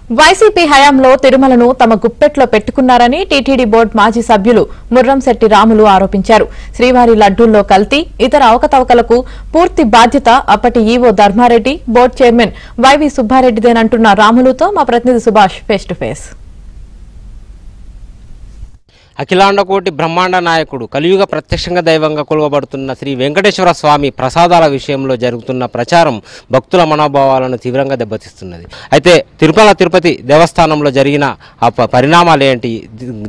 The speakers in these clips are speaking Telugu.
వైసీపీ హయాంలో తిరుమలను తమ గుప్పెట్లో పెట్టుకున్నారని టీటీడీ బోర్డు మాజీ సభ్యులు ముర్రంశెట్టి రాములు ఆరోపించారు. శ్రీవారి లడ్డూల్లో కల్తీ, ఇతర అవకతవకలకు పూర్తి బాధ్యత అప్పటి EO Dharma Reddy, board chairman YV సుబ్బారెడ్డిదేనంటున్న రాములుతో మా ప్రతినిధి సుభాష్ ఫేస్ టు ఫేస్. అఖిలాండకోటి బ్రహ్మాండ నాయకుడు, కలియుగ ప్రత్యక్షంగా దైవంగా కొలువబడుతున్న శ్రీ వెంకటేశ్వర స్వామి ప్రసాదాల విషయంలో జరుగుతున్న ప్రచారం భక్తుల మనోభావాలను తీవ్రంగా దెబ్బతీస్తున్నది. అయితే తిరుపతి దేవస్థానంలో జరిగిన ఆ పరిణామాలు ఏంటి?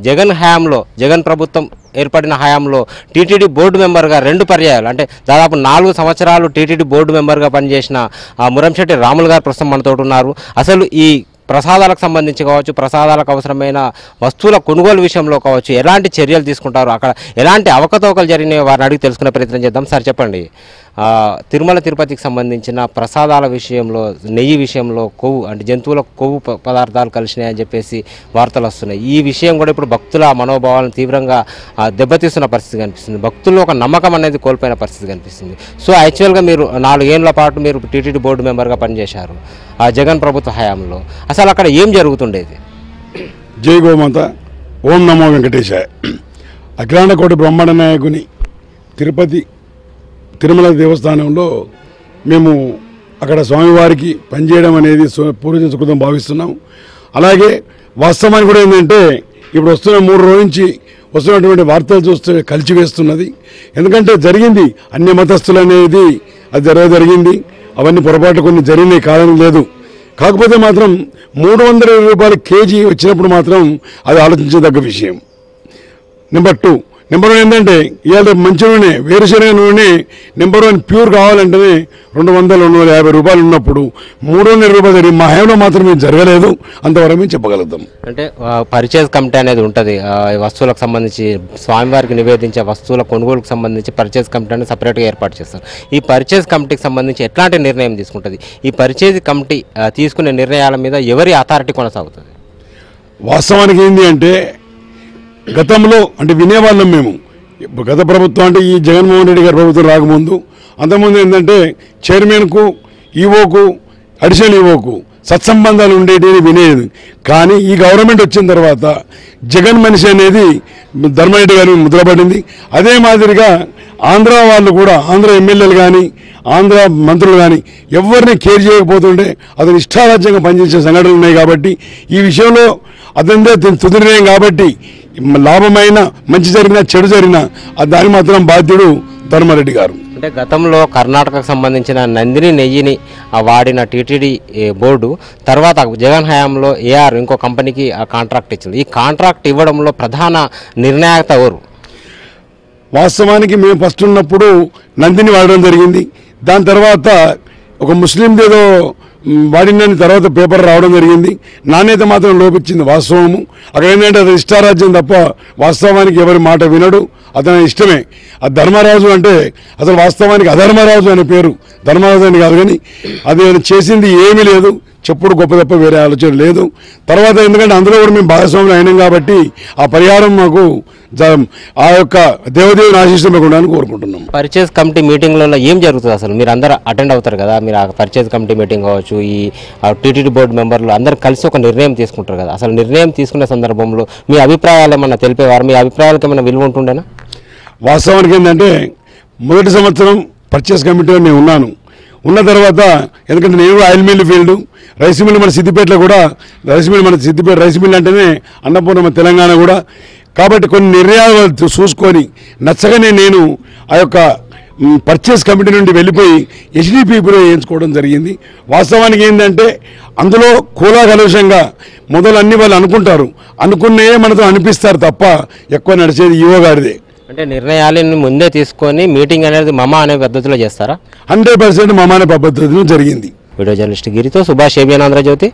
జగన్ హయాంలో, జగన్ ప్రభుత్వం ఏర్పడిన హయాంలో టీటీడీ బోర్డు మెంబర్గా 2 పర్యాయాలు, అంటే దాదాపు 4 సంవత్సరాలు టీటీడీ బోర్డు మెంబర్గా పనిచేసిన మురంశెట్టి రాములు గారు ప్రస్తుతం మనతో ఉన్నారు. అసలు ఈ ప్రసాదాలకు సంబంధించి కావచ్చు, ప్రసాదాలకు అవసరమైన వస్తువుల కొనుగోలు విషయంలో కావచ్చు, ఎలాంటి చర్యలు తీసుకుంటారు, అక్కడ ఎలాంటి అవకతవకలు జరిగినాయో వారిని అడిగి తెలుసుకునే ప్రయత్నం చేద్దాం. సార్ చెప్పండి, తిరుపతికి సంబంధించిన ప్రసాదాల విషయంలో, నెయ్యి విషయంలో కొవ్వు, అంటే జంతువుల కొవ్వు పదార్థాలు కలిసినాయని చెప్పేసి వార్తలు వస్తున్నాయి. ఈ విషయం కూడా ఇప్పుడు భక్తుల మనోభావాలను తీవ్రంగా దెబ్బతీస్తున్న పరిస్థితి కనిపిస్తుంది. భక్తుల్లో ఒక నమ్మకం అనేది కోల్పోయిన పరిస్థితి కనిపిస్తుంది. సో యాక్చువల్గా మీరు 4 ఏళ్ల పాటు మీరు టీటీడీ బోర్డు మెంబర్గా పనిచేశారు ఆ జగన్ ప్రభుత్వ హయాంలో. అసలు అక్కడ ఏం జరుగుతుండేది? జై గోమాత, ఓం నమో వెంకటేశాయ. అఖిలాండకోటి బ్రహ్మాండ నాయకుని తిరుమల దేవస్థానంలో మేము అక్కడ స్వామివారికి పనిచేయడం అనేది పూర్వజన్మ సుకృతం భావిస్తున్నాం. అలాగే వాస్తవానికి కూడా ఏంటంటే ఇప్పుడు వస్తున్న 3 రోజుల నుంచి వస్తున్నటువంటి వార్తలు చూస్తే కలిచివేస్తున్నది. ఎందుకంటే జరిగింది అన్య మతస్థులు అనేది అది జరిగింది. అవన్నీ పొరపాట్లు కొన్ని జరిగినాయి, కాదని లేదు. కాకపోతే మాత్రం 320 రూపాయల కేజీ వచ్చినప్పుడు మాత్రం అది ఆలోచించదగ్గ విషయం. నెంబర్ 1 ఏంటంటే ఇవాళ మంచి నూనె, వేరుశనగ నూనె నెంబర్ 1 ప్యూర్ కావాలంటేనే 200-250 రూపాయలు ఉన్నప్పుడు 320 రూపాయలు జరిగి మా హయాంలో మాత్రం ఇది జరగలేదు. అంతవరకు మేము చెప్పగలుగుతాం. అంటే పర్చేజ్ కమిటీ అనేది ఉంటుంది. వస్తువులకు సంబంధించి, స్వామివారికి నివేదించే వస్తువుల కొనుగోలుకు సంబంధించి పర్చేజ్ కమిటీ అనేది సపరేట్గా ఏర్పాటు చేస్తారు. ఈ పర్చేజ్ కమిటీకి సంబంధించి ఎట్లాంటి నిర్ణయం తీసుకుంటుంది? ఈ పర్చేజ్ కమిటీ తీసుకునే నిర్ణయాల మీద ఎవరి అథారిటీ కొనసాగుతుంది? వాస్తవానికి ఏంటి అంటే గతంలో అంటే వినేవాళ్ళం మేము. గత ప్రభుత్వం అంటే ఈ జగన్మోహన్ రెడ్డి గారి ప్రభుత్వం రాకముందు, అంతకుముందు ఏంటంటే చైర్మన్కు, ఈవోకు, అడిషనల్ ఈవోకు సత్సంబంధాలు ఉండేటివి వినేది. కానీ ఈ గవర్నమెంట్ వచ్చిన తర్వాత జగన్ మనిషి అనేది ధర్మారెడ్డి గారి ముద్రపడింది. అదే మాదిరిగా ఆంధ్ర వాళ్ళు కూడా, ఆంధ్ర ఎమ్మెల్యేలు కానీ, ఆంధ్ర మంత్రులు కానీ ఎవరిని కేర్ చేయకపోతుంటే అతను ఇష్టారాజ్యంగా పనిచేసే సంఘటనలు ఉన్నాయి. కాబట్టి ఈ విషయంలో అదంతే తుది నిర్ణయం. కాబట్టి లాభమైన, మంచి జరిగినా, చెడు జరిగినా దానికి మాత్రం బాధ్యుడు ధర్మారెడ్డి గారు. అంటే గతంలో కర్ణాటకకు సంబంధించిన నందిని నెయ్యిని వాడిన టీటీడీ బోర్డు తర్వాత జగన్ హయాంలో ఏఆర్ ఇంకో కంపెనీకి ఆ కాంట్రాక్ట్ ఇచ్చింది. ఈ కాంట్రాక్ట్ ఇవ్వడంలో ప్రధాన నిర్ణాయకత ఎవరు? వాస్తవానికి మేము ఫస్ట్ ఉన్నప్పుడు నందిని వాడడం జరిగింది. దాని తర్వాత ఒక ముస్లింది ఏదో వాడినని తర్వాత పేపర్ రావడం జరిగింది. నాణ్యత మాత్రం లోపించింది వాస్తవము. అక్కడ ఏంటంటే అది ఇష్టారాజ్యం తప్ప వాస్తవానికి ఎవరి మాట వినడు, అతని ఇష్టమే. ఆ ధర్మరాజు అంటే అసలు వాస్తవానికి అధర్మరాజు అనే పేరు, ధర్మరాజు అని కాదు. కానీ అది చేసింది ఏమీ లేదు, చెప్పుడు గొప్ప తప్ప వేరే ఆలోచన లేదు. తర్వాత ఎందుకంటే అందులో కూడా మేము భాగస్వాములు అయినాం కాబట్టి ఆ పరిహారం మాకు ఆ యొక్క దేవదేవుని ఆశీస్సులు మీకు ఉండాలని కోరుకుంటున్నాం. పర్చేజ్ కమిటీ మీటింగ్లలో ఏం జరుగుతుంది? అసలు మీరు అందరూ అటెండ్ అవుతారు కదా, మీరు ఆ పర్చేజ్ కమిటీ మీటింగ్ కావచ్చు, ఈ టీటీడీ బోర్డు మెంబర్లు అందరూ కలిసి ఒక నిర్ణయం తీసుకుంటారు కదా. అసలు నిర్ణయం తీసుకునే సందర్భంలో మీ అభిప్రాయాలు ఏమన్నా తెలిపేవారు? మీ అభిప్రాయాలకు ఏమైనా విలువ ఉంటుండేనా? వాస్తవానికి ఏంటంటే మొదటి సంవత్సరం పర్చేజ్ కమిటీలో నేను ఉన్న తర్వాత, ఎందుకంటే నేను oil mill field, rice mill మన సిద్దిపేటలో కూడా, సిద్దిపేట రైస్ మిల్ అంటేనే అన్నపూర్ణ మన తెలంగాణ కూడా. కాబట్టి కొన్ని నిర్ణయాలు చూసుకొని నచ్చగానే నేను ఆ యొక్క పర్చేజ్ కమిటీ నుండి వెళ్ళిపోయి హెచ్డిపిలో వేయించుకోవడం జరిగింది. వాస్తవానికి ఏంటంటే అందులో కూలాకలుషంగా మొదలు అన్ని వాళ్ళు అనుకుంటారు, అనుకునే మనతో అనిపిస్తారు తప్ప ఎక్కువ నడిచేది ఈవో గారిదే. అంటే నిర్ణయాలను ముందే తీసుకొని మీటింగ్ అనేది మమా అనే పద్ధతిలో చేస్తారా? 100% మమా అనే పద్ధతిలో జరిగింది. వీడియో జర్నలిస్ట్ గిరితో సుభాష్, ఏబిఎన్ ఆంధ్రజ్యోతి.